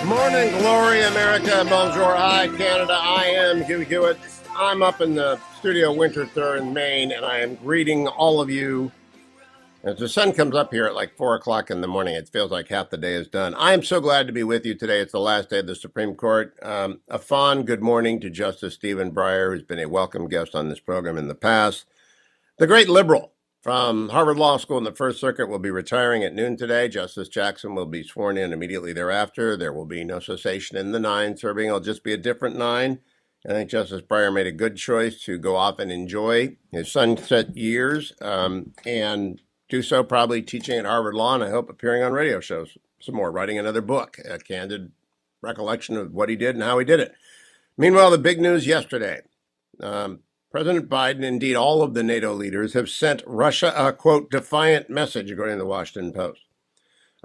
Morning, glory, America. Bonjour, hi, Canada. I am Hugh Hewitt. I'm up in the studio Winterthur in Maine, and I am greeting all of you. As the sun comes up here at like 4 o'clock in the morning, it feels like half the day is done. I am so glad to be with you today. It's the last day of the Supreme Court. A fond good morning to Justice Stephen Breyer, who's been a welcome guest on this program in the past. The great liberal from Harvard Law School in the First Circuit will be retiring at noon today. Justice Jackson will be sworn in immediately thereafter. There will be no cessation in the nine serving. It'll just be a different nine. I think Justice Breyer made a good choice to go off and enjoy his sunset years and do so probably teaching at Harvard Law, and I hope appearing on radio shows some more, writing another book, a candid recollection of what he did and how he did it. Meanwhile, the big news yesterday. President Biden, indeed all of the NATO leaders, have sent Russia a, quote, defiant message, according to the Washington Post.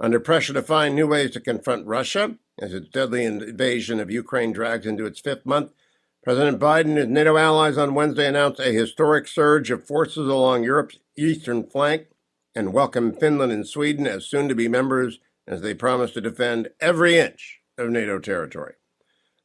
Under pressure to find new ways to confront Russia as its deadly invasion of Ukraine drags into its fifth month, President Biden and his NATO allies on Wednesday announced a historic surge of forces along Europe's eastern flank and welcomed Finland and Sweden as soon-to-be members as they promise to defend every inch of NATO territory.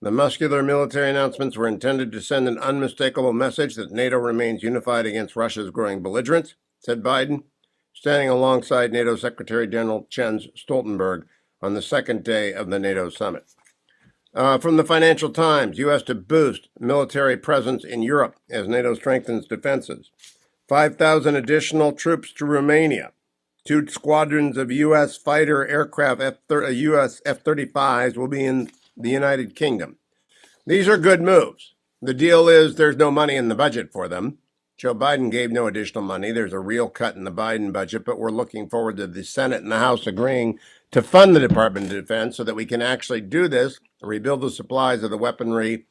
The muscular military announcements were intended to send an unmistakable message that NATO remains unified against Russia's growing belligerence, said Biden, standing alongside NATO Secretary General Jens Stoltenberg on the second day of the NATO summit. From the Financial Times, U.S. to boost military presence in Europe as NATO strengthens defenses. 5,000 additional troops to Romania. 2 squadrons of U.S. fighter aircraft, U.S. F-35s, will be in the United Kingdom. These are good moves. The deal is there's no money in the budget for them. Joe Biden gave no additional money. There's a real cut in the Biden budget, but we're looking forward to the Senate and the House agreeing to fund the Department of Defense so that we can actually do this, rebuild the supplies of the weaponry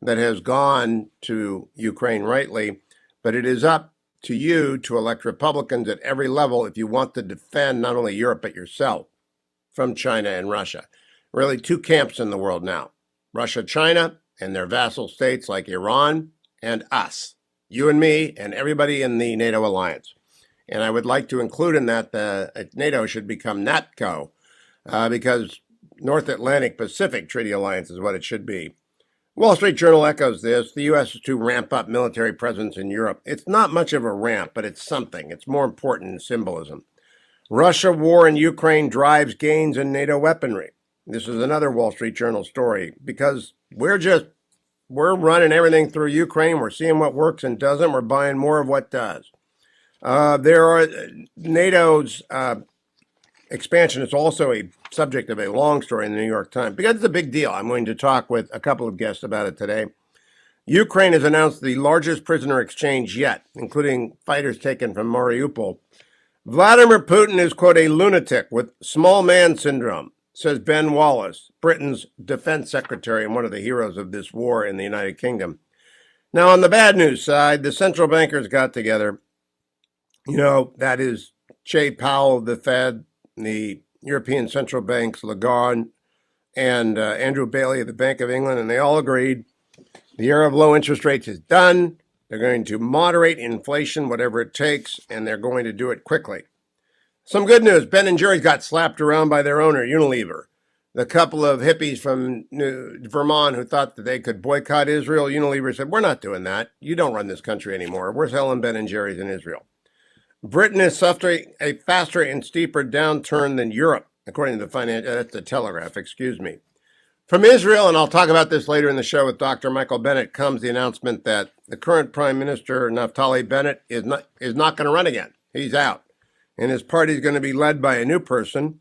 that has gone to Ukraine rightly. But it is up to you to elect Republicans at every level if you want to defend not only Europe but yourself from China and Russia. Really 2 camps in the world now, Russia, China, and their vassal states like Iran and us, you and me, and everybody in the NATO alliance. And I would like to include in that NATO should become NATCO because North Atlantic Pacific Treaty Alliance is what it should be. Wall Street Journal echoes this. The U.S. is to ramp up military presence in Europe. It's not much of a ramp, but it's something. It's more important in symbolism. Russia war in Ukraine drives gains in NATO weaponry. This is another Wall Street Journal story because we're running everything through Ukraine. We're seeing what works and doesn't. We're buying more of what does. NATO's expansion is also a subject of a long story in the New York Times because it's a big deal. I'm going to talk with a couple of guests about it today. Ukraine has announced the largest prisoner exchange yet, including fighters taken from Mariupol. Vladimir Putin is, quote, a lunatic with small man syndrome, says Ben Wallace, Britain's defense secretary and one of the heroes of this war in the United Kingdom. Now, on the bad news side, the central bankers got together. You know, that is Jay Powell of the Fed, the European Central Bank's Lagarde, and Andrew Bailey of the Bank of England, and they all agreed the era of low interest rates is done. They're going to moderate inflation, whatever it takes, and they're going to do it quickly. Some good news. Ben & Jerry's got slapped around by their owner, Unilever. The couple of hippies from Vermont who thought that they could boycott Israel, Unilever said, we're not doing that. You don't run this country anymore. We're selling Ben & Jerry's in Israel. Britain is suffering a faster and steeper downturn than Europe, according to that's the Telegraph, excuse me. From Israel, and I'll talk about this later in the show with Dr. Michael Bennett, comes the announcement that the current Prime Minister, Naftali Bennett, is not going to run again. He's out. And his party is going to be led by a new person,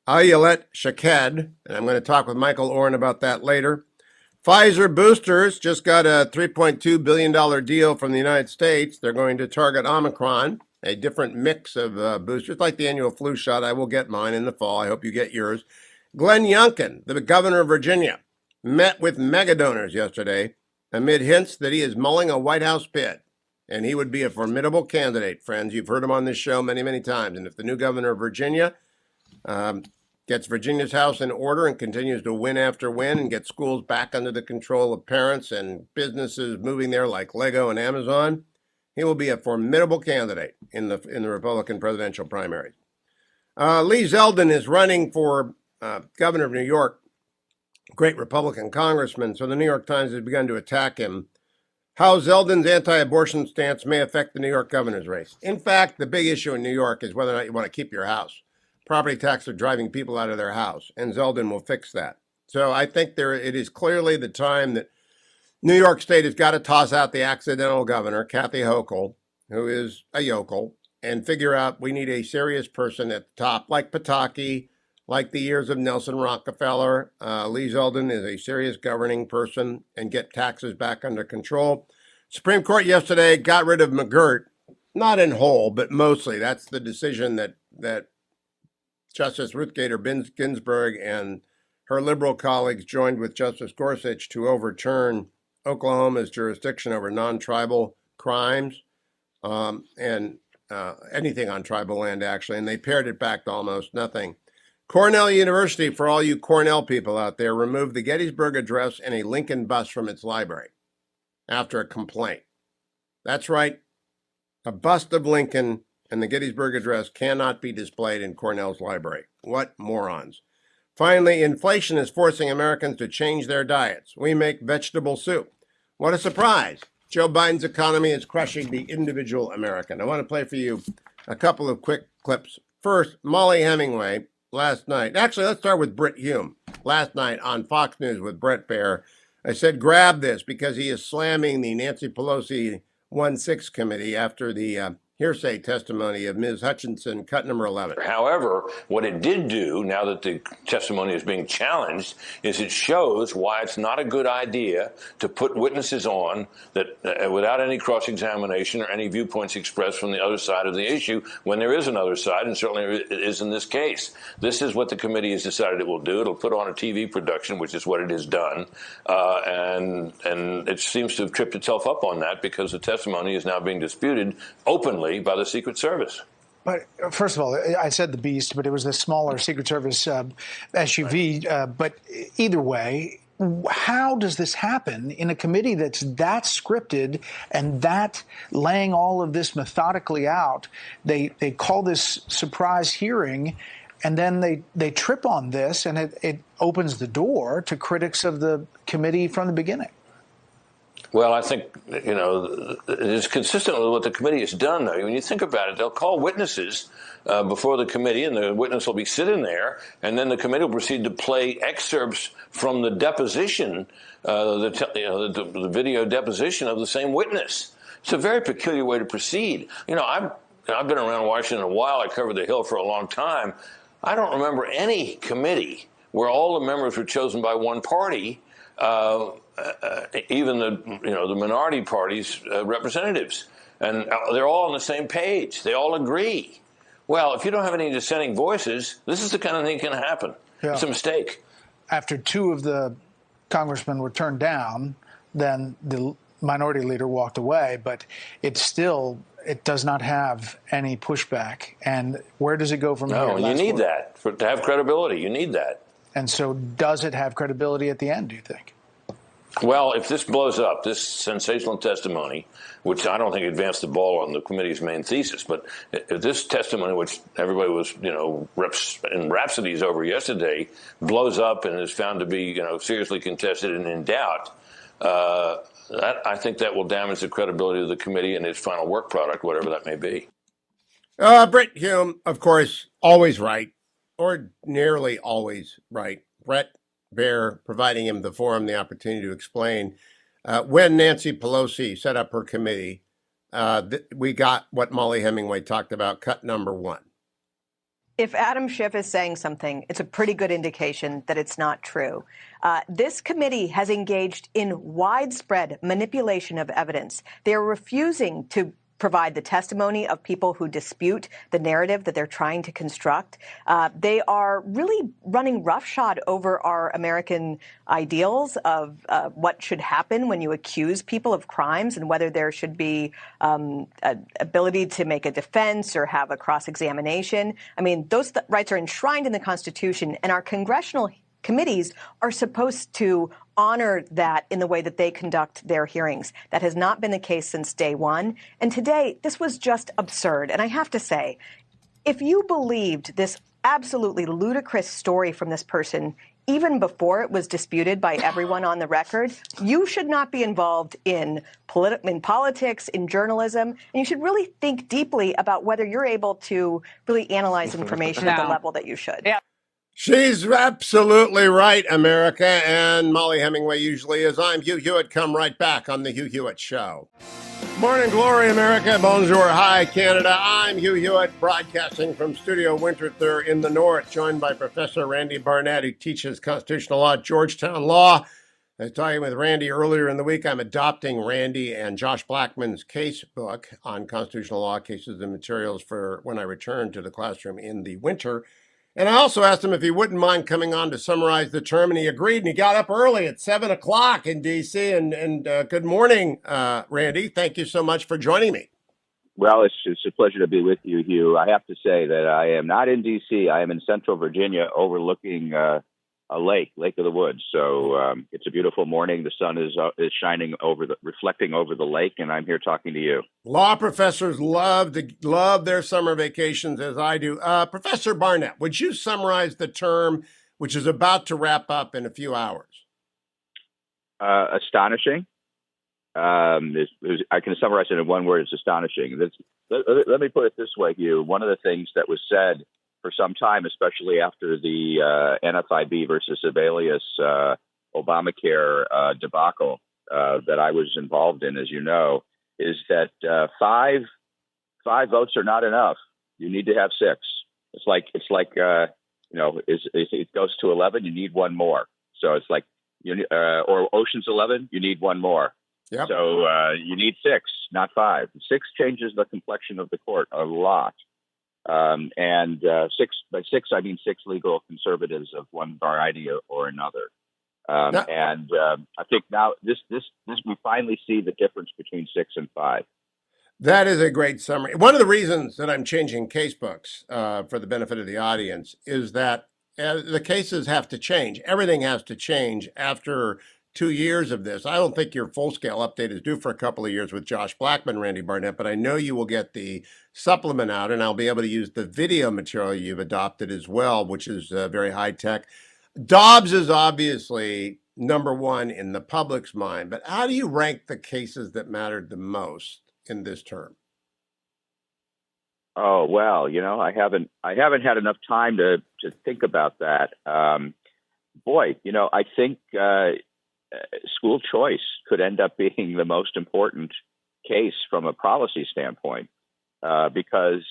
Ayelet Shaked, and I'm going to talk with Michael Oren about that later. Pfizer boosters just got a $3.2 billion deal from the United States. They're going to target Omicron, a different mix of boosters, like the annual flu shot. I will get mine in the fall. I hope you get yours. Glenn Youngkin, the governor of Virginia, met with mega donors yesterday amid hints that he is mulling a White House bid. And he would be a formidable candidate, friends. You've heard him on this show many, many times. And if the new governor of Virginia gets Virginia's house in order and continues to win after win and gets schools back under the control of parents and businesses moving there like Lego and Amazon, he will be a formidable candidate in the Republican presidential primaries. Lee Zeldin is running for governor of New York. great Republican congressman. So the New York Times has begun to attack him. How Zeldin's anti-abortion stance may affect the New York governor's race. In fact, the big issue in New York is whether or not you want to keep your house. Property taxes are driving people out of their house, and Zeldin will fix that. So I think it is clearly the time that New York State has got to toss out the accidental governor, Kathy Hochul, who is a yokel, and figure out we need a serious person at the top, like Pataki, like the years of Nelson Rockefeller. Lee Zeldin is a serious governing person and get taxes back under control. Supreme Court yesterday got rid of McGirt, not in whole, but mostly. That's the decision that Justice Ruth Bader Ginsburg and her liberal colleagues joined with Justice Gorsuch to overturn Oklahoma's jurisdiction over non-tribal crimes and anything on tribal land, actually, and they pared it back to almost nothing. Cornell University, for all you Cornell people out there, removed the Gettysburg Address and a Lincoln bust from its library after a complaint. That's right. A bust of Lincoln and the Gettysburg Address cannot be displayed in Cornell's library. What morons. Finally, inflation is forcing Americans to change their diets. We make vegetable soup. What a surprise. Joe Biden's economy is crushing the individual American. I want to play for you a couple of quick clips. First, Molly Hemingway last night. Actually, let's start with Brit Hume. Last night on Fox News with Bret Baier, I said grab this because he is slamming the Nancy Pelosi 1-6 committee after the hearsay testimony of Ms. Hutchinson, cut number 11. However, what it did do, now that the testimony is being challenged, is it shows why it's not a good idea to put witnesses on that without any cross-examination or any viewpoints expressed from the other side of the issue when there is another side, and certainly it is in this case. This is what the committee has decided it will do. It'll put on a TV production, which is what it has done, and it seems to have tripped itself up on that because the testimony is now being disputed openly by the Secret Service. But first of all, I said the Beast, but it was the smaller Secret Service SUV. But either way, how does this happen in a committee that's that scripted and that laying all of this methodically out? They call this surprise hearing, and then they trip on this, and it opens the door to critics of the committee from the beginning. Well, I think, it is consistent with what the committee has done, though. When you think about it, they'll call witnesses before the committee, and the witness will be sitting there, and then the committee will proceed to play excerpts from the deposition, the video deposition of the same witness. It's a very peculiar way to proceed. I've been around Washington a while. I covered the Hill for a long time. I don't remember any committee where all the members were chosen by one party, even the minority party's representatives, and they're all on the same page. They all agree. Well, if you don't have any dissenting voices, this is the kind of thing that can happen. Yeah. It's a mistake. After two of the congressmen were turned down, then the minority leader walked away, but it does not have any pushback. And where does it go from here? No, you need that to have credibility. You need that. And so does it have credibility at the end, do you think? Well, if this blows up, this sensational testimony, which I don't think advanced the ball on the committee's main thesis, but if this testimony, which everybody was, in rhapsodies over yesterday, blows up and is found to be, seriously contested and in doubt, I think that will damage the credibility of the committee and its final work product, whatever that may be. Brit Hume, of course, always right. Or nearly always right. Bret Baier providing him the forum, the opportunity to explain. When Nancy Pelosi set up her committee, we got what Molly Hemingway talked about, cut number 1. If Adam Schiff is saying something, it's a pretty good indication that it's not true. This committee has engaged in widespread manipulation of evidence. They are refusing to provide the testimony of people who dispute the narrative that they're trying to construct. They are really running roughshod over our American ideals of what should happen when you accuse people of crimes and whether there should be ability to make a defense or have a cross-examination. I mean, those rights are enshrined in the Constitution, and our congressional committees are supposed to honor that in the way that they conduct their hearings. That has not been the case since day one. And today, this was just absurd. And I have to say, if you believed this absolutely ludicrous story from this person, even before it was disputed by everyone on the record. You should not be involved in politics, in journalism, and you should really think deeply about whether you're able to really analyze information at the level that you should. Yeah. She's absolutely right, America, and Molly Hemingway usually is. I'm Hugh Hewitt. Come right back on the Hugh Hewitt Show. Morning glory, America. Bonjour, hi, Canada. I'm Hugh Hewitt, broadcasting from Studio Winterthur in the North, joined by Professor Randy Barnett, who teaches constitutional law at Georgetown Law. I was talking with Randy earlier in the week. I'm adopting Randy and Josh Blackman's case book on constitutional law cases and materials for when I return to the classroom in the winter. And I also asked him if he wouldn't mind coming on to summarize the term, and he agreed, and he got up early at 7 o'clock in D.C. And good morning, Randy. Thank you so much for joining me. Well, it's a pleasure to be with you, Hugh. I have to say that I am not in D.C. I am in Central Virginia overlooking a Lake of the Woods. So it's a beautiful morning. The sun is shining reflecting over the lake, and I'm here talking to you. Law professors love their summer vacations, as I do. Professor Barnett, would you summarize the term, which is about to wrap up in a few hours? Astonishing. I can summarize it in one word. It's astonishing. Let me put it this way, Hugh. One of the things that was said for some time, especially after the NFIB versus Sebelius Obamacare debacle that I was involved in, as you know, is that five votes are not enough. You need to have six. It's like it goes to 11. You need one more. So it's like or Ocean's 11. You need one more. Yep. So you need six, not five. Six changes the complexion of the court a lot. And by six, I mean six legal conservatives of one variety or another. And I think now this we finally see the difference between 6 and 5. That is a great summary. One of the reasons that I'm changing case books for the benefit of the audience is that the cases have to change. Everything has to change after 2 years of this. I don't think your full-scale update is due for a couple of years with Josh Blackman, Randy Barnett, but I know you will get the supplement out, and I'll be able to use the video material you've adopted as well, which is very high-tech. Dobbs is obviously number one in the public's mind, but how do you rank the cases that mattered the most in this term? Oh, well, I haven't had enough time to think about that. I think school choice could end up being the most important case from a policy standpoint, because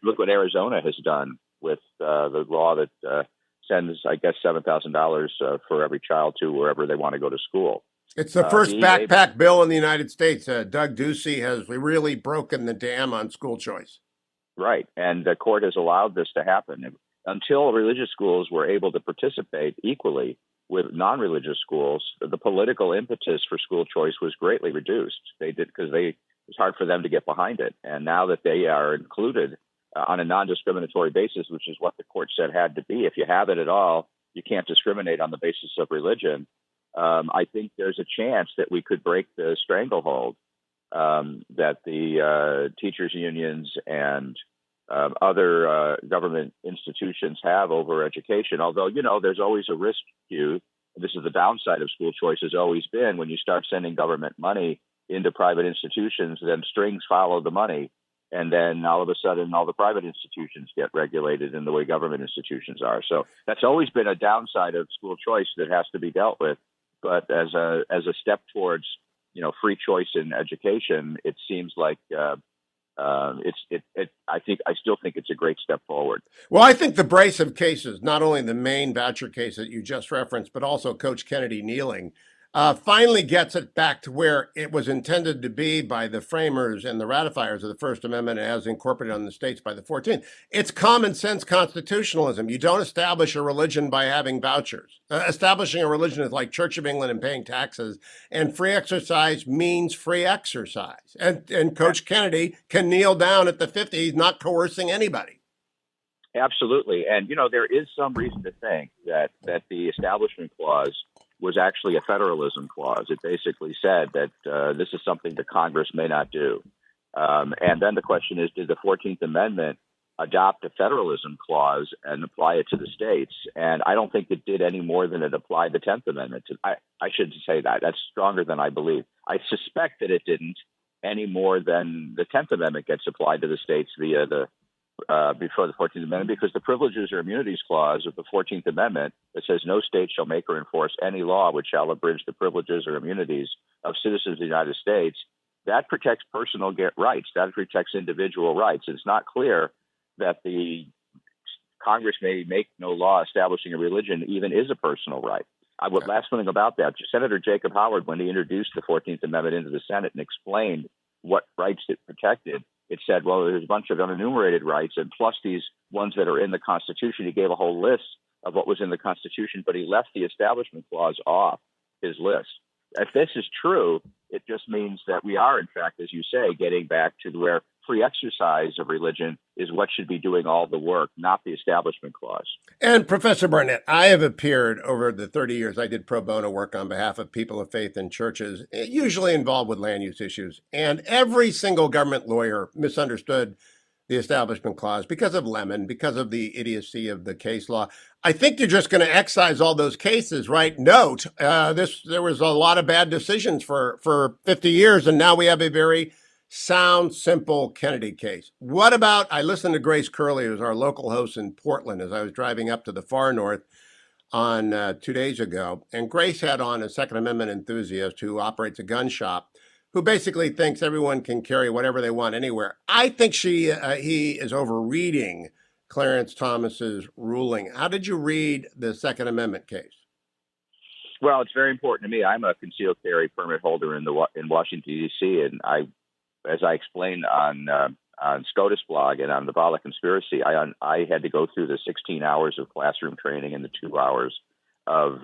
look what Arizona has done with the law that sends, I guess, $7,000 for every child to wherever they want to go to school. It's the first backpack bill in the United States. Doug Ducey has really broken the dam on school choice. Right. And the court has allowed this to happen. Until religious schools were able to participate equally with non-religious schools, the political impetus for school choice was greatly reduced. They did because it was hard for them to get behind it. And now that they are included on a non-discriminatory basis, which is what the court said had to be, if you have it at all, you can't discriminate on the basis of religion. I think there's a chance that we could break the stranglehold that the teachers' unions and other government institutions have over education. Although, there's always a risk, Hugh. This is the downside of school choice has always been when you start sending government money into private institutions, then strings follow the money. And then all of a sudden, all the private institutions get regulated in the way government institutions are. So that's always been a downside of school choice that has to be dealt with. But as a step towards, free choice in education, it seems like I still think it's a great step forward. Well, I think the brace of cases, not only the main voucher case that you just referenced, but also Coach Kennedy kneeling, finally gets it back to where it was intended to be by the framers and the ratifiers of the First Amendment as incorporated on the states by the 14th. It's common sense constitutionalism. You don't establish a religion by having vouchers. Establishing a religion is like Church of England and paying taxes, and free exercise means free exercise. And Coach Kennedy can kneel down at the 50. He's not coercing anybody. Absolutely. And, there is some reason to think that the Establishment Clause was actually a federalism clause. It basically said that this is something that Congress may not do. And then the question is, did the 14th Amendment adopt a federalism clause and apply it to the states. And I don't think it did any more than it applied the 10th Amendment. I should say that. That's stronger than I believe. I suspect that it didn't any more than the 10th Amendment gets applied to the states via before the 14th Amendment, because the Privileges or Immunities Clause of the 14th Amendment that says no state shall make or enforce any law which shall abridge the privileges or immunities of citizens of the United States, that protects personal rights. That protects individual rights. It's not clear that the Congress may make no law establishing a religion even is a personal right. Last thing about that, Senator Jacob Howard, when he introduced the 14th Amendment into the Senate and explained what rights it protected, it said, well, there's a bunch of unenumerated rights, and plus these ones that are in the Constitution. He gave a whole list of what was in the Constitution, but he left the Establishment Clause off his list. If this is true, it just means that we are, in fact, as you say, getting back to where free exercise of religion is what should be doing all the work, not the Establishment Clause. And Professor Barnett, I have appeared over the 30 years I did pro bono work on behalf of people of faith in churches, usually involved with land use issues. And every single government lawyer misunderstood the Establishment Clause because of Lemon, because of the idiocy of the case law. I think you're just going to excise all those cases, right? Note, there was a lot of bad decisions for 50 years, and now we have a very sound, simple Kennedy case. What about, I listened to Grace Curley, who's our local host in Portland, as I was driving up to the far north on 2 days ago, and Grace had on a Second Amendment enthusiast who operates a gun shop, who basically thinks everyone can carry whatever they want anywhere. I think he is overreading Clarence Thomas's ruling. How did you read the Second Amendment case? Well, it's very important to me. I'm a concealed carry permit holder in Washington, D.C., and as I explained on SCOTUS blog and on the Bala Conspiracy, I had to go through the 16 hours of classroom training and the 2 hours of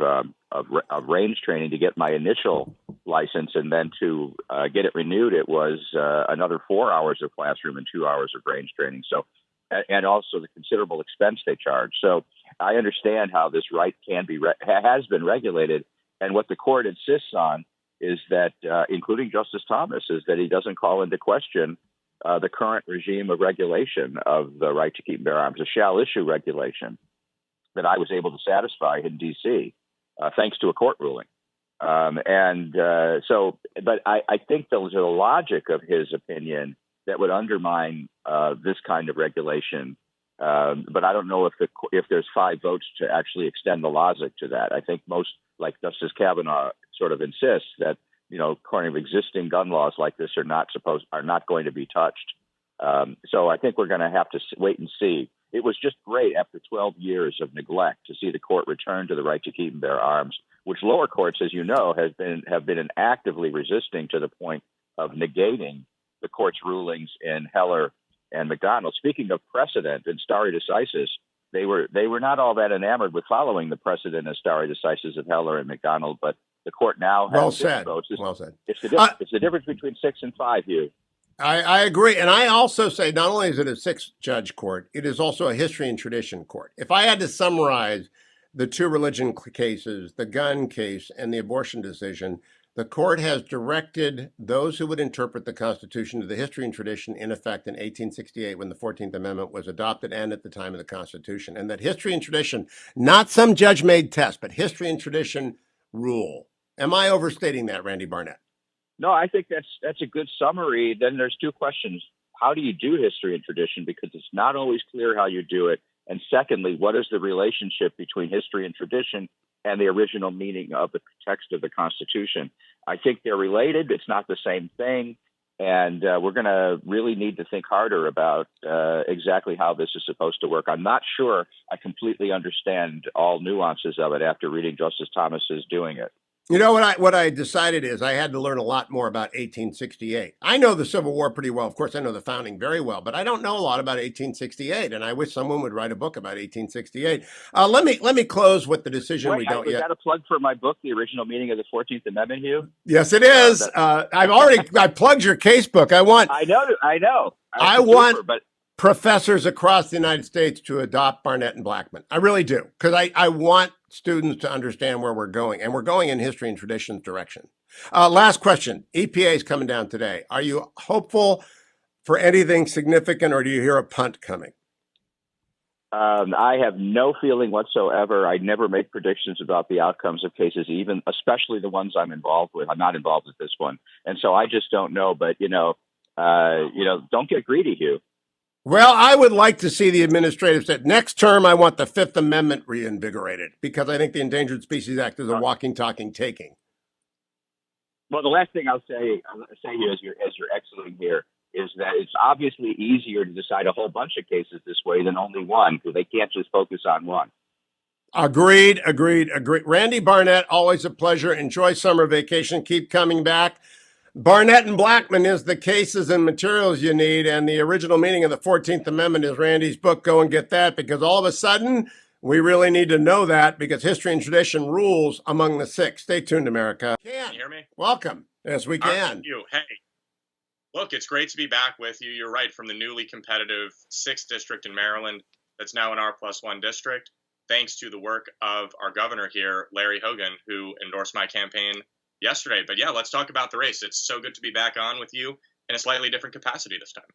range training to get my initial license, and then to get it renewed, it was another 4 hours of classroom and 2 hours of range training. So, and also the considerable expense they charge. So, I understand how this right has been regulated, and what the court insists on is that, including Justice Thomas, is that he doesn't call into question the current regime of regulation of the right to keep and bear arms, a shall issue regulation that I was able to satisfy in D.C. Thanks to a court ruling. But I think there was a logic of his opinion that would undermine this kind of regulation. But I don't know if there's 5 votes to actually extend the logic to that. I think most, like Justice Kavanaugh, sort of insists that, according to existing gun laws like this are not going to be touched. So I think we're going to have to wait and see. It was just great after 12 years of neglect to see the court return to the right to keep and bear arms, which lower courts, as you know, have been actively resisting to the point of negating the court's rulings in Heller and McDonald. Speaking of precedent in stare decisis, they were not all that enamored with following the precedent in stare decisis of Heller and McDonald, but the court now has 6 votes. Well said. It's the difference between 6 and 5, Hugh. I agree. And I also say not only is it a 6-judge court, it is also a history and tradition court. If I had to summarize the 2 religion cases, the gun case and the abortion decision, the court has directed those who would interpret the Constitution to the history and tradition in effect in 1868 when the 14th Amendment was adopted and at the time of the Constitution. And that history and tradition, not some judge-made test, but history and tradition rule. Am I overstating that, Randy Barnett? No, I think that's a good summary. Then there's 2 questions. How do you do history and tradition? Because it's not always clear how you do it. And secondly, what is the relationship between history and tradition and the original meaning of the text of the Constitution? I think they're related. It's not the same thing. And we're going to really need to think harder about exactly how this is supposed to work. I'm not sure I completely understand all nuances of it after reading Justice Thomas's doing it. You know what I decided is I had to learn a lot more about 1868. I know the Civil War pretty well. Of course, I know the founding very well, but I don't know a lot about 1868. And I wish someone would write a book about 1868. Let me close with the decision we don't yet. Is that a plug for my book, The Original Meaning of the 14th Amendment, Hugh? Yes, it is. I plugged your case book. I know. I want professors across the United States to adopt Barnett and Blackman. I really do, because I want students to understand where we're going, and we're going in history and traditions direction. Last question. EPA is coming down today. Are you hopeful for anything significant, or do you hear a punt coming? I have no feeling whatsoever. I never make predictions about the outcomes of cases, even especially the ones I'm involved with. I'm not involved with this one, and so I just don't know. But don't get greedy, Hugh. Well, I would like to see the administrative say next term I want the Fifth Amendment reinvigorated because I think the Endangered Species Act is a walking, talking, taking. Well, the last thing I'll say here as you're exiting here is that it's obviously easier to decide a whole bunch of cases this way than only one, because they can't just focus on one. Agreed. Randy Barnett, always a pleasure. Enjoy summer vacation. Keep coming back. Barnett and Blackman is the cases and materials you need, and the original meaning of the 14th Amendment is Randy's book. Go and get that, because all of a sudden, we really need to know that, because history and tradition rules among the six. Stay tuned, America. Can you hear me? Welcome. Yes, we can. Hey. Look, it's great to be back with you. You're right, from the newly competitive 6th District in Maryland that's now an R+1 district, thanks to the work of our governor here, Larry Hogan, who endorsed my campaign yesterday. But yeah, let's talk about the race. It's so good to be back on with you in a slightly different capacity this time.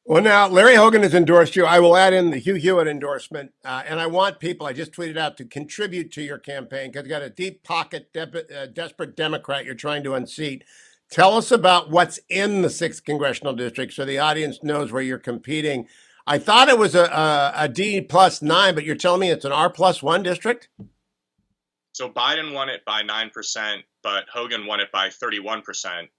Well, now, Larry Hogan has endorsed you. I will add in the Hugh Hewitt endorsement. And I want people, I just tweeted out, to contribute to your campaign because you got a deep pocket, desperate Democrat you're trying to unseat. Tell us about what's in the 6th Congressional District so the audience knows where you're competing. I thought it was a D+9, but you're telling me it's an R+1 district? So Biden won it by 9%, but Hogan won it by 31%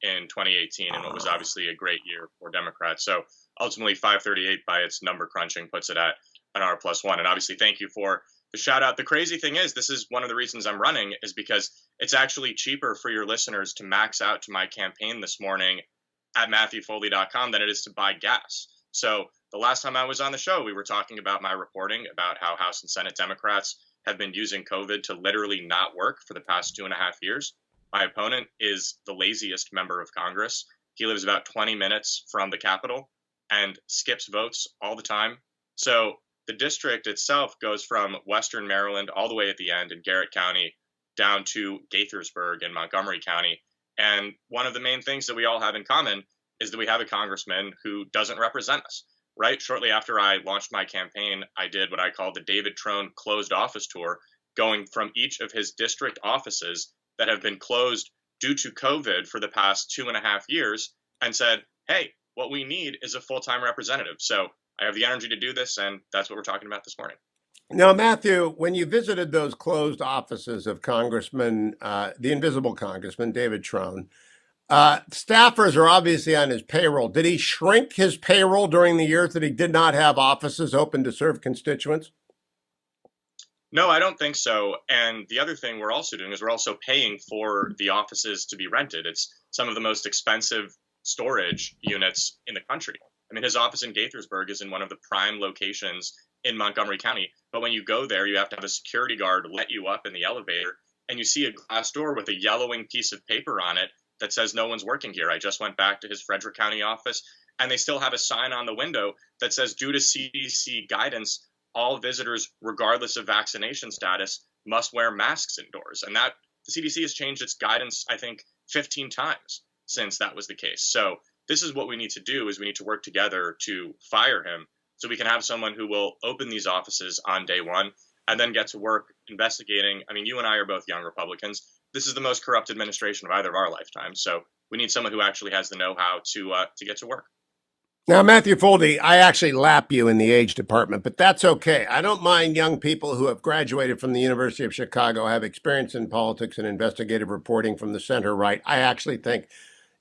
in 2018, in what was obviously a great year for Democrats. So ultimately, 538 by its number crunching puts it at an R+1. And obviously, thank you for the shout out. The crazy thing is, this is one of the reasons I'm running, is because it's actually cheaper for your listeners to max out to my campaign this morning at MatthewFoldi.com than it is to buy gas. So the last time I was on the show, we were talking about my reporting about how House and Senate Democrats have been using COVID to literally not work for the past 2.5 years. My opponent is the laziest member of Congress. He lives about 20 minutes from the Capitol and skips votes all the time. So the district itself goes from Western Maryland all the way at the end in Garrett County down to Gaithersburg in Montgomery County. And one of the main things that we all have in common is that we have a congressman who doesn't represent us, right? Shortly after I launched my campaign, I did what I call the David Trone closed office tour, going from each of his district offices that have been closed due to COVID for the past 2.5 years and said, hey, what we need is a full-time representative. So I have the energy to do this, and that's what we're talking about this morning. Now, Matthew, when you visited those closed offices of Congressman, the invisible Congressman, David Trone, staffers are obviously on his payroll. Did he shrink his payroll during the years that he did not have offices open to serve constituents? No, I don't think so. And the other thing we're also doing is we're also paying for the offices to be rented. It's some of the most expensive storage units in the country. I mean, his office in Gaithersburg is in one of the prime locations in Montgomery County. But when you go there, you have to have a security guard let you up in the elevator, and you see a glass door with a yellowing piece of paper on it that says no one's working here. I just went back to his Frederick County office, and they still have a sign on the window that says, due to CDC guidance, all visitors, regardless of vaccination status, must wear masks indoors. And that the CDC has changed its guidance, I think, 15 times since that was the case. So this is what we need to do, is we need to work together to fire him so we can have someone who will open these offices on day one and then get to work investigating. I mean, you and I are both young Republicans. This is the most corrupt administration of either of our lifetimes. So we need someone who actually has the know-how to get to work. Now, Matthew Foldi, I actually lap you in the age department, but that's okay. I don't mind young people who have graduated from the University of Chicago, have experience in politics and investigative reporting from the center right. I actually think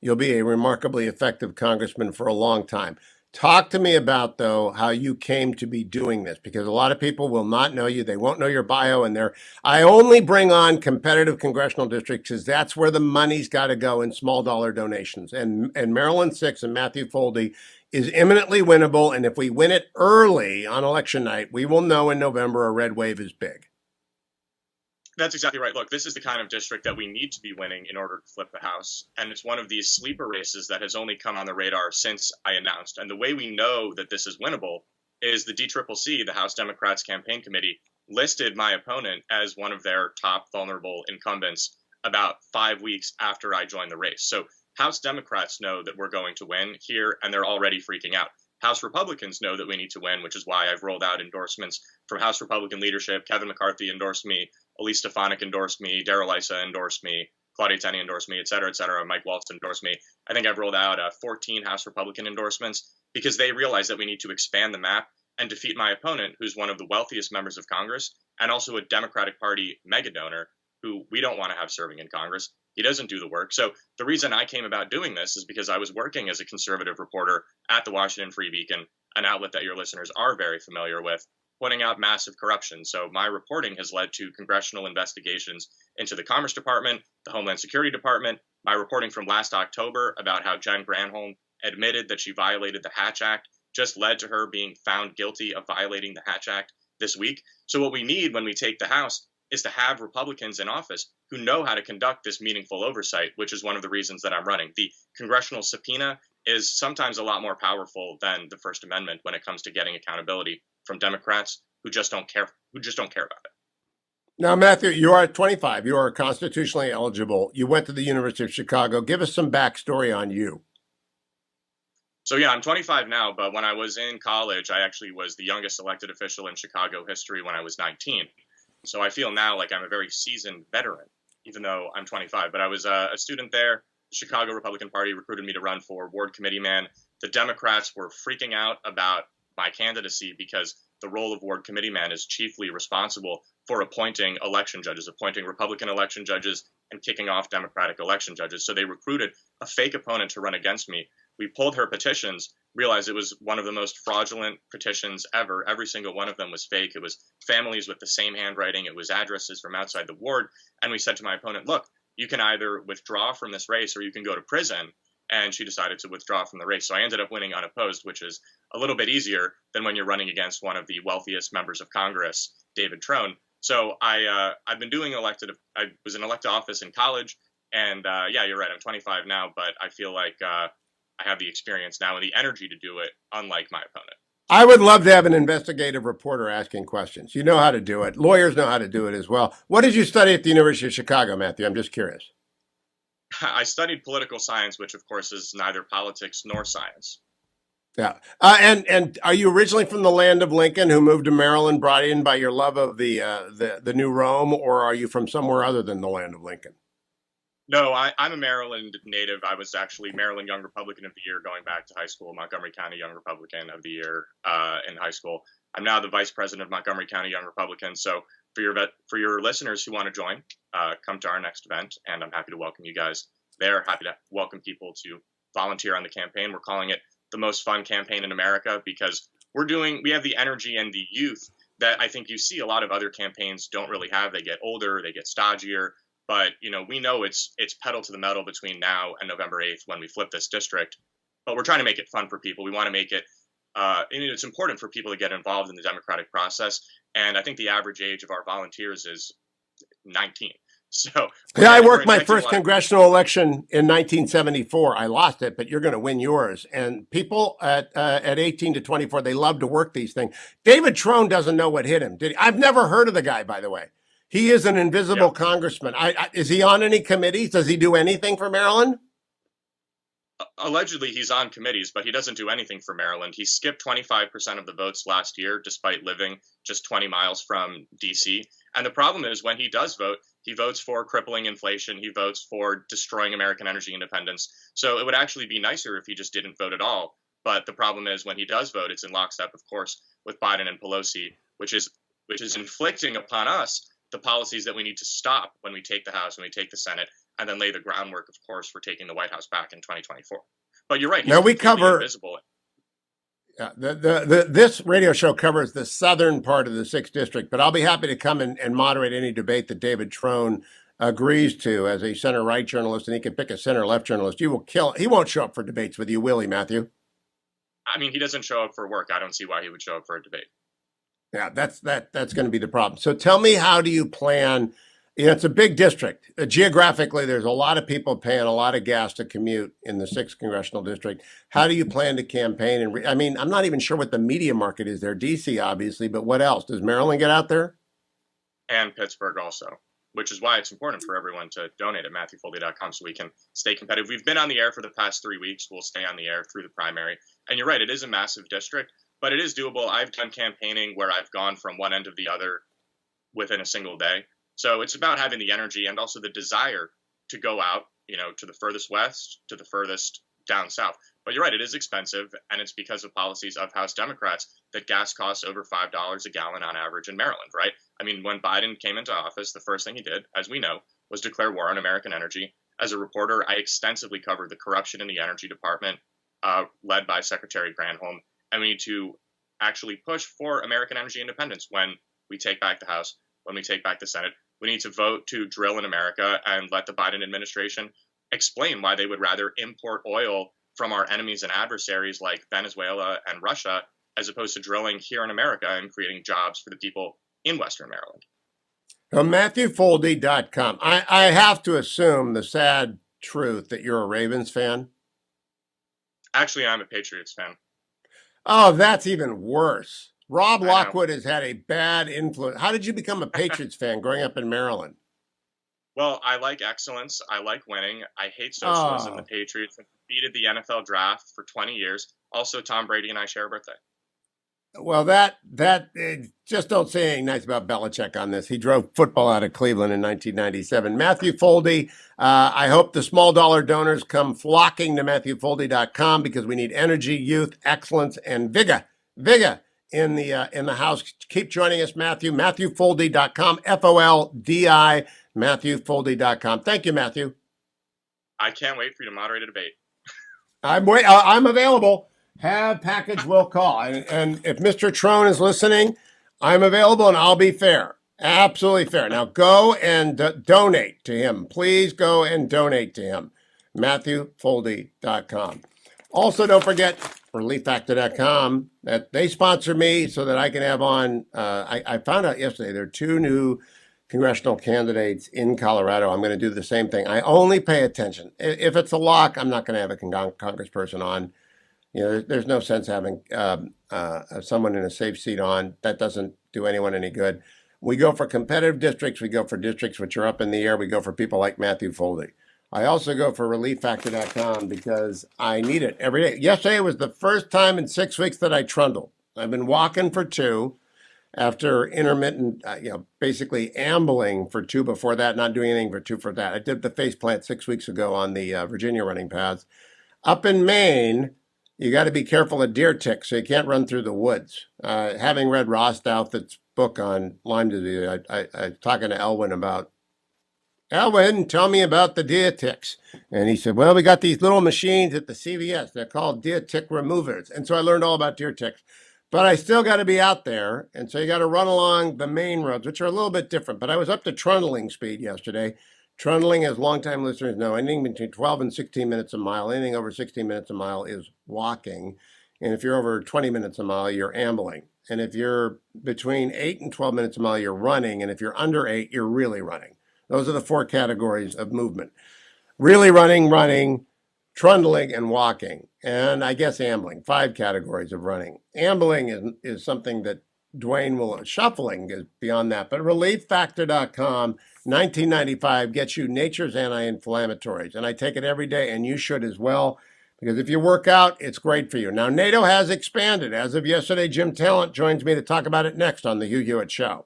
you'll be a remarkably effective congressman for a long time. Talk to me about, though, how you came to be doing this, because a lot of people will not know you. They won't know your bio. And I only bring on competitive congressional districts because that's where the money's got to go in small dollar donations. And Maryland 6 and Matthew Foldi is imminently winnable. And if we win it early on election night, we will know in November a red wave is big. That's exactly right. Look, this is the kind of district that we need to be winning in order to flip the House. And it's one of these sleeper races that has only come on the radar since I announced. And the way we know that this is winnable is the DCCC, the House Democrats Campaign Committee, listed my opponent as one of their top vulnerable incumbents about 5 weeks after I joined the race. So House Democrats know that we're going to win here, and they're already freaking out. House Republicans know that we need to win, which is why I've rolled out endorsements from House Republican leadership. Kevin McCarthy endorsed me, Elise Stefanik endorsed me, Darrell Issa endorsed me, Claudia Tenney endorsed me, et cetera, Mike Waltz endorsed me. I think I've rolled out 14 House Republican endorsements because they realize that we need to expand the map and defeat my opponent, who's one of the wealthiest members of Congress and also a Democratic Party mega donor who we don't want to have serving in Congress. He doesn't do the work. So the reason I came about doing this is because I was working as a conservative reporter at the Washington Free Beacon, an outlet that your listeners are very familiar with, pointing out massive corruption. So my reporting has led to congressional investigations into the Commerce Department, the Homeland Security Department. My reporting from last October about how Jen Granholm admitted that she violated the Hatch Act just led to her being found guilty of violating the Hatch Act this week. So what we need when we take the House is to have Republicans in office who know how to conduct this meaningful oversight, which is one of the reasons that I'm running. The congressional subpoena is sometimes a lot more powerful than the First Amendment when it comes to getting accountability from Democrats who just don't care about it. Now, Matthew, you are 25. You are constitutionally eligible. You went to the University of Chicago. Give us some backstory on you. So, yeah, I'm 25 now, but when I was in college, I actually was the youngest elected official in Chicago history when I was 19. So I feel now like I'm a very seasoned veteran, even though I'm 25. But I was a student there. The Chicago Republican Party recruited me to run for ward committee man. The Democrats were freaking out about my candidacy because the role of ward committee man is chiefly responsible for appointing election judges, appointing Republican election judges and kicking off Democratic election judges. So they recruited a fake opponent to run against me. We pulled her petitions, realized it was one of the most fraudulent petitions ever. Every single one of them was fake. It was families with the same handwriting. It was addresses from outside the ward. And we said to my opponent, look, you can either withdraw from this race or you can go to prison. And she decided to withdraw from the race. So I ended up winning unopposed, which is a little bit easier than when you're running against one of the wealthiest members of Congress, David Trone. So I've been doing I was in elected office in college. And yeah, you're right. I'm 25 now, but I feel like I have the experience now and the energy to do it, unlike my opponent. I would love to have an investigative reporter asking questions. You know how to do it. Lawyers know how to do it as well. What did you study at the University of Chicago, Matthew? I'm just curious. I studied political science, which of course is neither politics nor science. Yeah. And are you originally from the land of Lincoln, who moved to Maryland, brought in by your love of the New Rome, or are you from somewhere other than the land of Lincoln? No, I'm a Maryland native. I was actually Maryland Young Republican of the Year going back to high school, Montgomery County Young Republican of the Year in high school. I'm now the vice president of Montgomery County Young Republicans. So for your listeners who want to join, come to our next event, and I'm happy to welcome you guys there. Happy to welcome people to volunteer on the campaign. We're calling it the most fun campaign in America because we have the energy and the youth that I think you see a lot of other campaigns don't really have. They get older, they get stodgier. But, we know it's pedal to the metal between now and November 8th when we flip this district. But we're trying to make it fun for people. We want to make it it's important for people to get involved in the democratic process. And I think the average age of our volunteers is 19. So yeah, I worked my first congressional election in 1974. I lost it, but you're going to win yours. And people at 18 to 24, they love to work these things. David Trone doesn't know what hit him. Did he? I've never heard of the guy, by the way. He is an invisible congressman. Is he on any committees? Does he do anything for Maryland? Allegedly, he's on committees, but he doesn't do anything for Maryland. He skipped 25% of the votes last year, despite living just 20 miles from D.C. And the problem is when he does vote, he votes for crippling inflation. He votes for destroying American energy independence. So it would actually be nicer if he just didn't vote at all. But the problem is when he does vote, it's in lockstep, of course, with Biden and Pelosi, which is inflicting upon us the policies that we need to stop when we take the House, when we take the Senate, and then lay the groundwork, of course, for taking the White House back in 2024. But you're right. Now we cover invisible. Yeah, this radio show covers the southern part of the 6th District, but I'll be happy to come and moderate any debate that David Trone agrees to as a center-right journalist, and he can pick a center-left journalist. He won't show up for debates with you, will he, Matthew? I mean, he doesn't show up for work. I don't see why he would show up for a debate. Yeah, that's going to be the problem. So tell me, how do you plan? It's a big district. Geographically, there's a lot of people paying a lot of gas to commute in the 6th Congressional District. How do you plan to campaign? And I'm not even sure what the media market is there. D.C., obviously, but what else? Does Maryland get out there? And Pittsburgh also, which is why it's important for everyone to donate at MatthewFoldi.com so we can stay competitive. We've been on the air for the past 3 weeks. We'll stay on the air through the primary. And you're right, it is a massive district, but it is doable. I've done campaigning where I've gone from one end of the other within a single day. So it's about having the energy and also the desire to go out, to the furthest west, to the furthest down south. But you're right, it is expensive, and it's because of policies of House Democrats that gas costs over $5 a gallon on average in Maryland, right? I mean, when Biden came into office, the first thing he did, as we know, was declare war on American energy. As a reporter, I extensively covered the corruption in the Energy Department, led by Secretary Granholm, and we need to actually push for American energy independence when we take back the House, when we take back the Senate. We need to vote to drill in America and let the Biden administration explain why they would rather import oil from our enemies and adversaries like Venezuela and Russia, as opposed to drilling here in America and creating jobs for the people in Western Maryland. MatthewFoldi.com. I have to assume the sad truth that you're a Ravens fan. Actually, I'm a Patriots fan. Oh, that's even worse. Rob Lockwood has had a bad influence. How did you become a Patriots fan growing up in Maryland? Well, I like excellence. I like winning. I hate socialism. The Patriots have defeated the NFL draft for 20 years. Also, Tom Brady and I share a birthday. Well, just don't say anything nice about Belichick on this. He drove football out of Cleveland in 1997. Matthew Foldi, I hope the small dollar donors come flocking to MatthewFoldi.com because we need energy, youth, excellence, and vigor in the house. Keep joining us, Matthew. MatthewFoldi.com, Foldi, MatthewFoldi.com. Thank you, Matthew. I can't wait for you to moderate a debate. I'm available. Have package will call. And if Mr. Trone is listening, I'm available and I'll be fair. Absolutely fair. Now go and donate to him. Please go and donate to him. MatthewFoldi.com. Also, don't forget ReliefFactor.com. That they sponsor me so that I can have on. I found out yesterday there are 2 new congressional candidates in Colorado. I'm going to do the same thing. I only pay attention. If it's a lock, I'm not going to have a congressperson on. There's no sense having someone in a safe seat on. That doesn't do anyone any good. We go for competitive districts. We go for districts which are up in the air. We go for people like Matthew Foldi. I also go for ReliefFactor.com because I need it every day. Yesterday was the first time in 6 weeks that I trundled. I've been walking for 2 after intermittent, basically ambling for 2 before that, not doing anything for 2 for that. I did the face plant 6 weeks ago on the Virginia running paths. Up in Maine, you got to be careful of deer ticks, so you can't run through the woods. Having read Ross Douthat's book on Lyme disease, I was talking to Elwin, tell me about the deer ticks. And he said, well, we got these little machines at the CVS. They're called deer tick removers. And so I learned all about deer ticks. But I still got to be out there. And so you got to run along the main roads, which are a little bit different. But I was up to trundling speed yesterday. Trundling, as longtime listeners know, anything between 12 and 16 minutes a mile. Anything over 16 minutes a mile is walking. And if you're over 20 minutes a mile, you're ambling. And if you're between 8 and 12 minutes a mile, you're running. And if you're under 8, you're really running. Those are the 4 categories of movement. Really running, trundling, and walking. And I guess ambling, 5 categories of running. Ambling is something that Dwayne will, shuffling is beyond that. But ReliefFactor.com, $19.95 gets you nature's anti-inflammatories. And I take it every day, and you should as well, because if you work out, it's great for you. Now, NATO has expanded. As of yesterday, Jim Talent joins me to talk about it next on the Hugh Hewitt Show.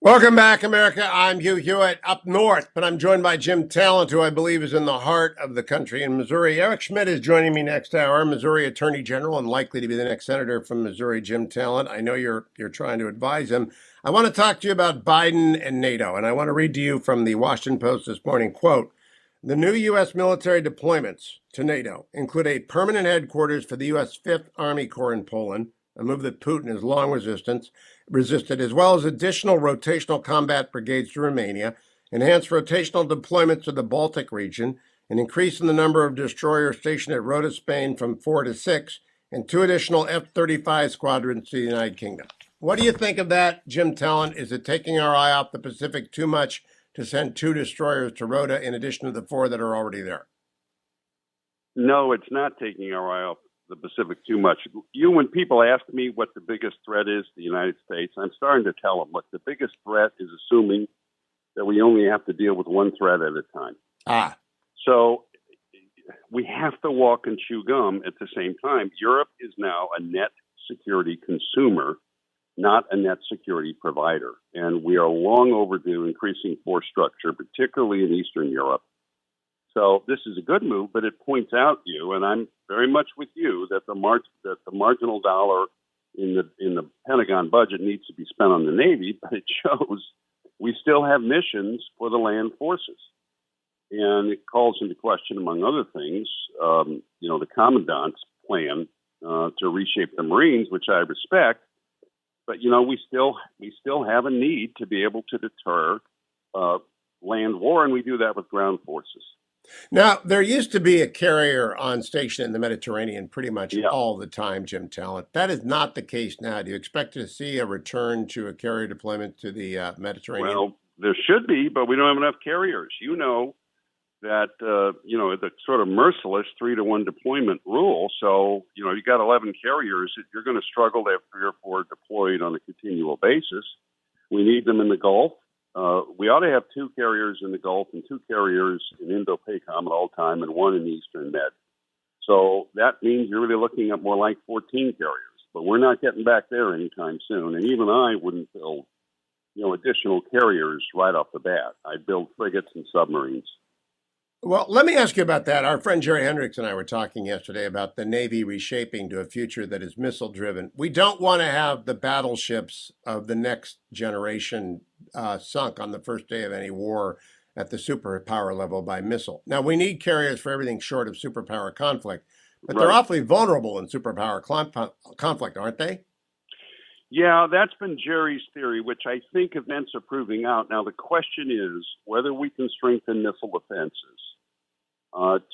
Welcome back, America. I'm Hugh Hewitt up north, but I'm joined by Jim Talent, who I believe is in the heart of the country in Missouri. Eric Schmitt is joining me next hour, Missouri Attorney General and likely to be the next senator from Missouri. Jim Talent, I know you're trying to advise him. I want to talk to you about Biden and NATO, and I want to read to you from the Washington Post this morning, quote, the new U.S. military deployments to NATO include a permanent headquarters for the U.S. 5th Army Corps in Poland, a move that Putin has long resisted, as well as additional rotational combat brigades to Romania, enhanced rotational deployments to the Baltic region, an increase in the number of destroyers stationed at Rota, Spain from 4 to 6, and 2 additional F-35 squadrons to the United Kingdom. What do you think of that, Jim Talent? Is it taking our eye off the Pacific too much to send 2 destroyers to Rota in addition to the 4 that are already there? No, it's not taking our eye off the Pacific too much. When people ask me what the biggest threat is to the United States, I'm starting to tell them what the biggest threat is, assuming that we only have to deal with one threat at a time. So we have to walk and chew gum at the same time. Europe is now a net security consumer, not a net security provider. And we are long overdue increasing force structure, particularly in Eastern Europe. So this is a good move, but it points out, you, and I'm very much with you, that the marginal dollar in the Pentagon budget needs to be spent on the Navy, but it shows we still have missions for the land forces. And it calls into question, among other things, the commandant's plan to reshape the Marines, which I respect. But we still have a need to be able to deter land war, and we do that with ground forces. Now, there used to be a carrier on station in the Mediterranean pretty much Yeah. all the time, Jim Talent. That is not the case now. Do you expect to see a return to a carrier deployment to the Mediterranean? Well, there should be, but we don't have enough carriers. You know that, the sort of merciless 3-to-1 deployment rule. So, you got 11 carriers. You're going to struggle to have 3 or 4 deployed on a continual basis. We need them in the Gulf. We ought to have 2 carriers in the Gulf and 2 carriers in Indo-PACOM at all time and 1 in the Eastern Med. So that means you're really looking at more like 14 carriers. But we're not getting back there anytime soon. And even I wouldn't build, additional carriers right off the bat. I'd build frigates and submarines. Well, let me ask you about that. Our friend Jerry Hendricks and I were talking yesterday about the Navy reshaping to a future that is missile-driven. We don't want to have the battleships of the next generation sunk on the first day of any war at the superpower level by missile. Now, we need carriers for everything short of superpower conflict, but they're awfully vulnerable in superpower conflict, aren't they? Yeah, that's been Jerry's theory, which I think events are proving out. Now, the question is whether we can strengthen missile defenses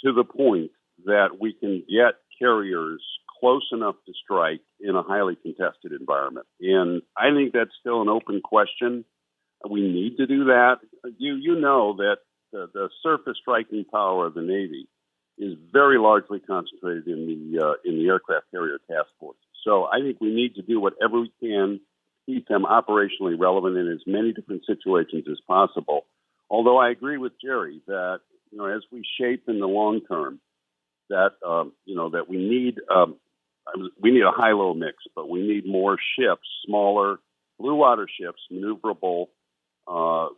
to the point that we can get carriers close enough to strike in a highly contested environment. And I think that's still an open question. We need to do that. You know that the surface striking power of the Navy is very largely concentrated in the aircraft carrier task force. So I think we need to do whatever we can to keep them operationally relevant in as many different situations as possible. Although I agree with Jerry that, as we shape in the long term, that, that we need a high-low mix, but we need more ships, smaller blue water ships, maneuverable,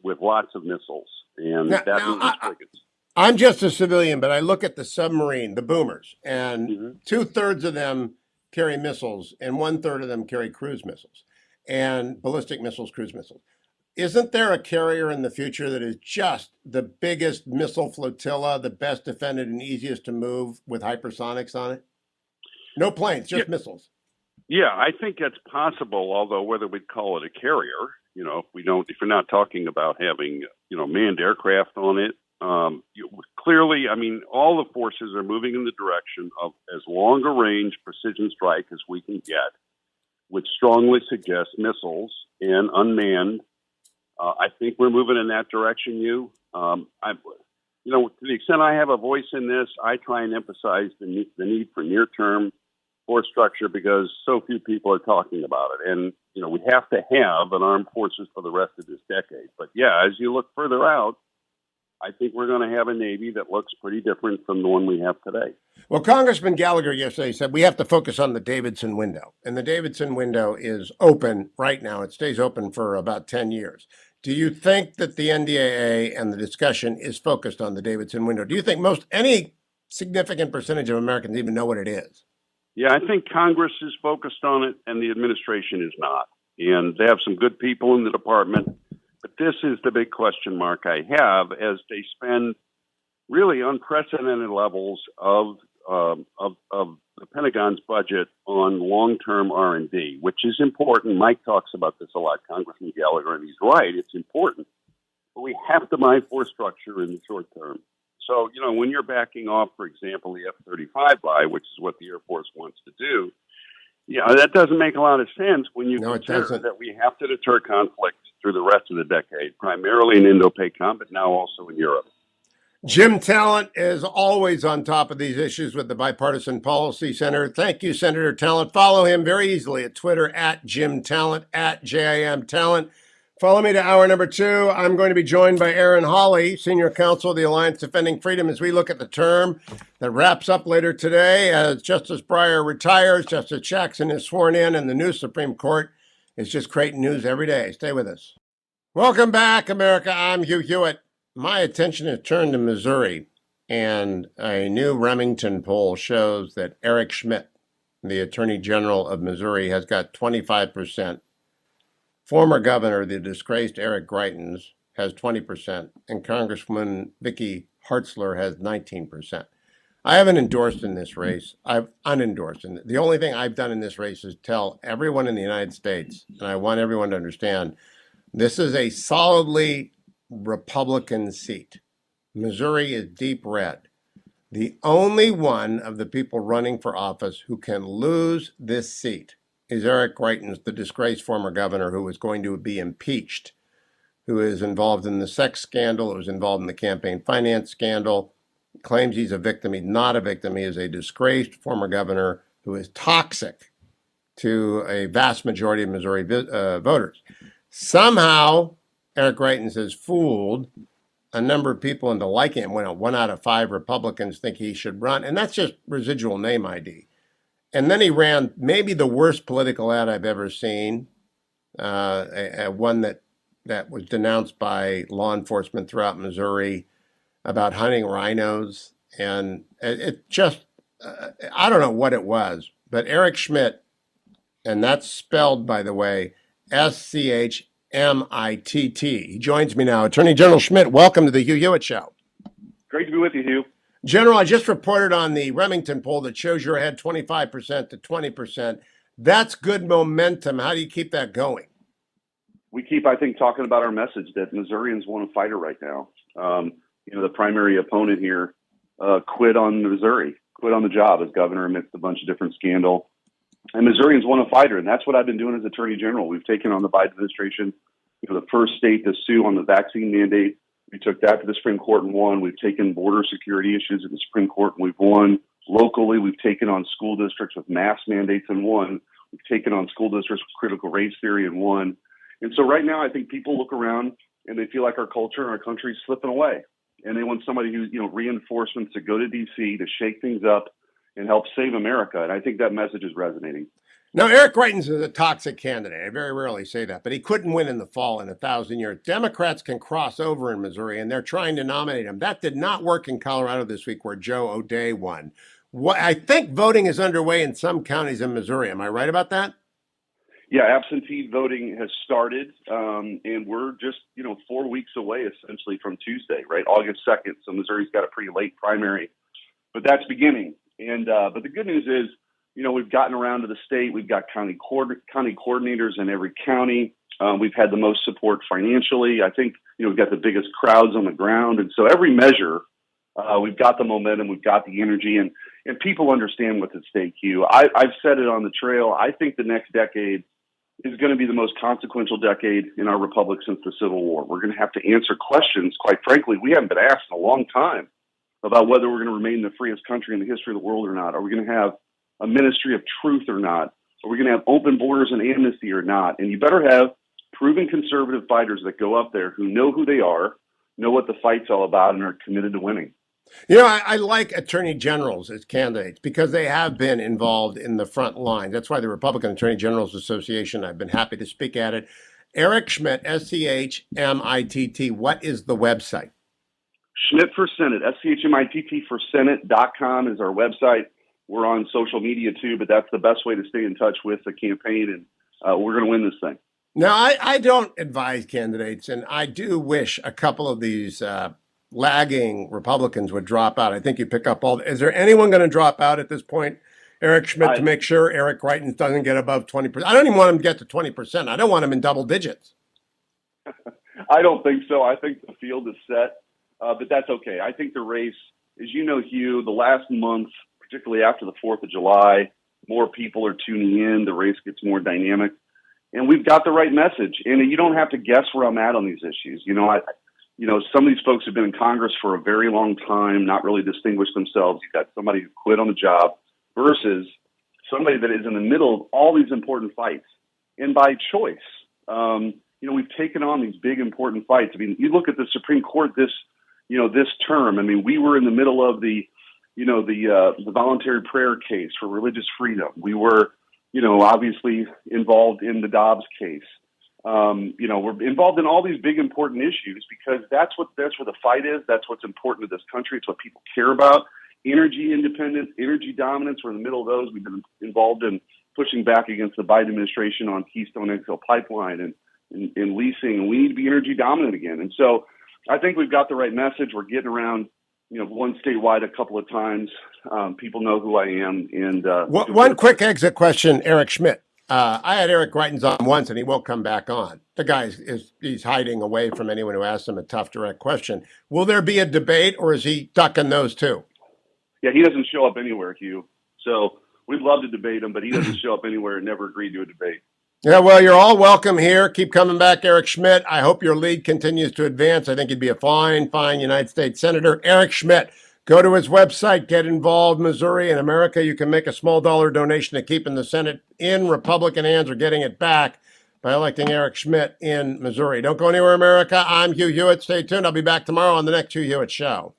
with lots of missiles. And that means frigates. I'm just a civilian, but I look at the submarine, the boomers, and 2/3 of them carry missiles, and 1/3 of them carry cruise missiles, and ballistic missiles, cruise missiles. Isn't there a carrier in the future that is just the biggest missile flotilla, the best defended and easiest to move with hypersonics on it? No planes, just missiles. Yeah, I think that's possible, although whether we'd call it a carrier, if you're not talking about having, manned aircraft on it, clearly, all the forces are moving in the direction of as long a range precision strike as we can get, which strongly suggests missiles and unmanned. I think we're moving in that direction, to the extent I have a voice in this, I try and emphasize the need for near-term force structure because so few people are talking about it. And, we have to have an armed forces for the rest of this decade. But yeah, as you look further out, I think we're going to have a Navy that looks pretty different from the one we have today. Well, Congressman Gallagher yesterday said we have to focus on the Davidson window. And the Davidson window is open right now. It stays open for about 10 years. Do you think that the NDAA and the discussion is focused on the Davidson window? Do you think any significant percentage of Americans even know what it is? Yeah, I think Congress is focused on it and the administration is not. And they have some good people in the department. But this is the big question mark I have as they spend really unprecedented levels of the Pentagon's budget on long-term R&D, which is important. Mike talks about this a lot, Congressman Gallagher, and he's right. It's important. But we have to buy force structure in the short term. So, when you're backing off, for example, the F-35 buy, which is what the Air Force wants to do, that doesn't make a lot of sense when you consider that we have to deter conflict through the rest of the decade, primarily in Indo-PACOM, but now also in Europe. Jim Talent is always on top of these issues with the Bipartisan Policy Center. Thank you, Senator Talent. Follow him very easily at Twitter at Jim Talent, at JIM Talent. Follow me to hour number 2. I'm going to be joined by Aaron Hawley, Senior Counsel of the Alliance Defending Freedom, as we look at the term that wraps up later today as Justice Breyer retires, Justice Jackson is sworn in, and the new Supreme Court is just creating news every day. Stay with us. Welcome back, America. I'm Hugh Hewitt. My attention is turned to Missouri, and a new Remington poll shows that Eric Schmitt, the Attorney General of Missouri, has got 25%. Former governor, the disgraced Eric Greitens, has 20%, and Congresswoman Vicky Hartzler has 19%. I haven't endorsed in this race. I've unendorsed. And the only thing I've done in this race is tell everyone in the United States, and I want everyone to understand, this is a solidly Republican seat. Missouri is deep red. The only one of the people running for office who can lose this seat is Eric Greitens, the disgraced former governor who is going to be impeached, who is involved in the sex scandal, who was involved in the campaign finance scandal, claims he's a victim. He's not a victim. He is a disgraced former governor who is toxic to a vast majority of Missouri voters. Somehow, Eric Greitens has fooled a number of people into liking him. When 1 out of 5 Republicans think he should run, and that's just residual name ID. And then he ran maybe the worst political ad I've ever seen, one that was denounced by law enforcement throughout Missouri about hunting rhinos. And it just, I don't know what it was, but Eric Schmitt, and that's spelled, by the way, Schmitt. He joins me now. Attorney General Schmitt, welcome to the Hugh Hewitt Show. Great to be with you, Hugh. General, I just reported on the Remington poll that shows you're ahead 25% to 20%. That's good momentum. How do you keep that going? We keep, I think, talking about our message that Missourians want a fighter right now. The primary opponent here quit on Missouri, quit on the job as governor amidst a bunch of different scandal. And Missourians want a fighter, and that's what I've been doing as Attorney General. We've taken on the Biden administration, the first state to sue on the vaccine mandate. We took that to the Supreme Court and won. We've taken border security issues at the Supreme Court and we've won. Locally, we've taken on school districts with mask mandates and won. We've taken on school districts with critical race theory and won. And so right now, I think people look around and they feel like our culture and our country is slipping away. And they want somebody who, reinforcements to go to D.C. to shake things up and help save America. And I think that message is resonating. Now, Eric Greitens is a toxic candidate. I very rarely say that, but he couldn't win in the fall in 1,000 years. Democrats can cross over in Missouri, and they're trying to nominate him. That did not work in Colorado this week, where Joe O'Dea won. I think voting is underway in some counties in Missouri. Am I right about that? Yeah, absentee voting has started, and we're just 4 weeks away, essentially, from Tuesday, right? August 2nd. So Missouri's got a pretty late primary, but that's beginning. And but the good news is, we've gotten around to the state. We've got county coordinators in every county. We've had the most support financially. I think, we've got the biggest crowds on the ground. And so every measure, we've got the momentum, we've got the energy, and people understand what's at stake, Hugh. I've said it on the trail. I think the next decade is going to be the most consequential decade in our republic since the Civil War. We're going to have to answer questions, quite frankly, we haven't been asked in a long time about whether we're going to remain the freest country in the history of the world or not. Are we going to have a ministry of truth or not? Are we going to have open borders and amnesty or not? And you better have proven conservative fighters that go up there who know who they are, know what the fight's all about, and are committed to winning. I like attorney generals as candidates because they have been involved in the front line. That's why the Republican Attorney Generals Association, I've been happy to speak at it. Eric Schmitt, Schmitt, what is the website? Schmitt for Senate, Schmitt for Senate.com is our website. We're on social media too, but that's the best way to stay in touch with the campaign, and we're going to win this thing. Now, I don't advise candidates, and I do wish a couple of these lagging Republicans would drop out. I think you pick up all. Is there anyone going to drop out at this point, Eric Schmitt, to make sure Eric Greitens doesn't get above 20%? I don't even want him to get to 20%. I don't want him in double digits. I don't think so. I think the field is set, but that's okay. I think the race, as you know, Hugh, the last month, particularly after the 4th of July, more people are tuning in. The race gets more dynamic, and we've got the right message. And you don't have to guess where I'm at on these issues. Some of these folks have been in Congress for a very long time, not really distinguished themselves. You've got somebody who quit on the job versus somebody that is in the middle of all these important fights and by choice. we've taken on these big, important fights. I mean, you look at the Supreme Court this term. I mean, we were in the middle of the voluntary prayer case for religious freedom. We were, obviously involved in the Dobbs case. We're involved in all these big, important issues because that's where the fight is. That's what's important to this country. It's what people care about. Energy independence, energy dominance. We're in the middle of those. We've been involved in pushing back against the Biden administration on Keystone XL pipeline and leasing. And we need to be energy dominant again. And so I think we've got the right message. We're getting around, one statewide a couple of times. People know who I am. And one quick exit question, Eric Schmitt. I had Eric Greitens on once, and he won't come back on. The guy he's hiding away from anyone who asks him a tough, direct question. Will there be a debate, or is he ducking those too? Yeah, he doesn't show up anywhere, Hugh. So we'd love to debate him, but he doesn't show up anywhere and never agreed to a debate. Yeah, well, you're all welcome here. Keep coming back, Eric Schmitt. I hope your lead continues to advance. I think he'd be a fine United States Senator. Eric Schmitt. Go to his website, Get Involved Missouri. In America, you can make a small dollar donation to keeping the Senate in Republican hands or getting it back by electing Eric Schmitt in Missouri. Don't go anywhere, America. I'm Hugh Hewitt. Stay tuned. I'll be back tomorrow on the next Hugh Hewitt Show.